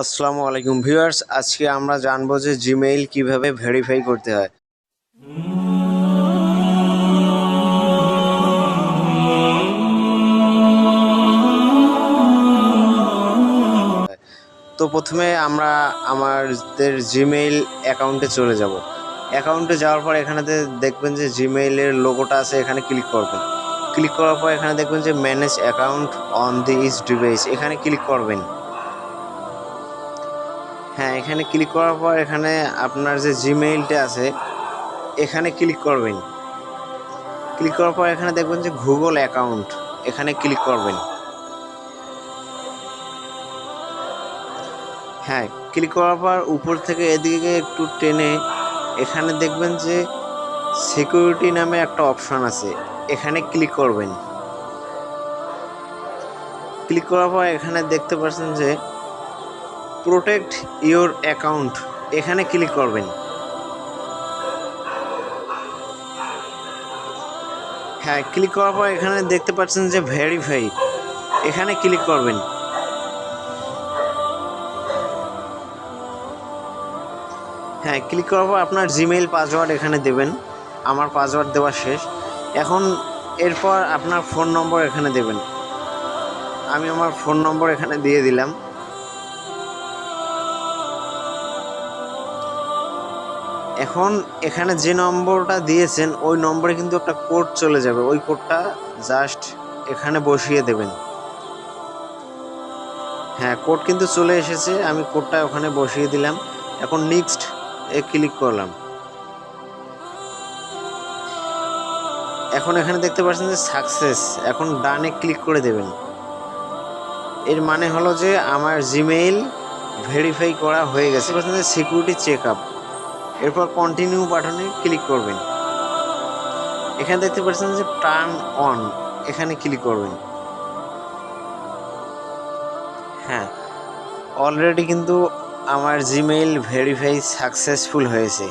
আসসালামু আলাইকুম ভিউয়ার্স, আজকে আমরা জানবো যে জিমেইল কিভাবে ভেরিফাই করতে হয়। তো প্রথমে আমরা আমাদের জিমেইল অ্যাকাউন্টে চলে যাব। অ্যাকাউন্টে যাওয়ার পর এখানেতে দেখবেন যে জিমেইলের লোগোটা আছে, এখানে ক্লিক করবেন। ক্লিক করার পর এখানে দেখবেন যে manage account on this device, এখানে ক্লিক করবেন। হ্যাঁ, এখানে ক্লিক করার পর এখানে আপনার যে জিমেইলটা আছে এখানে ক্লিক করবেন। ক্লিক করার পর এখানে দেখবেন যে গুগল অ্যাকাউন্ট, এখানে ক্লিক করবেন। হ্যাঁ, ক্লিক করার পর উপর থেকে এদিকে একটু টেনে এখানে দেখবেন যে সিকিউরিটি নামে একটা অপশন আছে, এখানে ক্লিক করবেন। ক্লিক করার পর এখানে দেখতে পাচ্ছেন যে প্রোটেক্ট ইওর অ্যাকাউন্ট, এখানে ক্লিক করবেন। হ্যাঁ, ক্লিক করার পর এখানে দেখতে পাচ্ছেন যে ভেরিফাই, এখানে ক্লিক করবেন। হ্যাঁ, ক্লিক করার পর আপনার জিমেইল পাসওয়ার্ড এখানে দেবেন। আমার পাসওয়ার্ড দেওয়া শেষ। এখন এরপর আপনার ফোন নম্বর এখানে দেবেন। আমি আমার ফোন নম্বর এখানে দিয়ে দিলাম। এখন এখানে যে নম্বরটা দিয়েছেন ওই নম্বরে কিন্তু একটা কোড চলে যাবে, ওই কোডটা জাস্ট এখানে বসিয়ে দেবেন। হ্যাঁ, কোড কিন্তু চলে এসেছে, আমি কোডটা ওখানে বসিয়ে দিলাম। এখন নেক্সট এ ক্লিক করলাম। এখন এখানে দেখতে পাচ্ছেন যে সাকসেস, এখন ডানে ক্লিক করে দেবেন। এর মানে হলো যে আমার জিমেইল ভেরিফাই করা হয়ে গেছে। পাচ্ছেন যে সিকিউরিটি চেক আপ, এরপর কন্টিনিউ বাটনে ক্লিক করবেন। এখানে দেখতে পাচ্ছেন যে টার্ন অন, এখানে ক্লিক করবেন। হ্যাঁ, অলরেডি কিন্তু আমার জিমেইল ভেরিফাই সাকসেসফুল হয়েছে।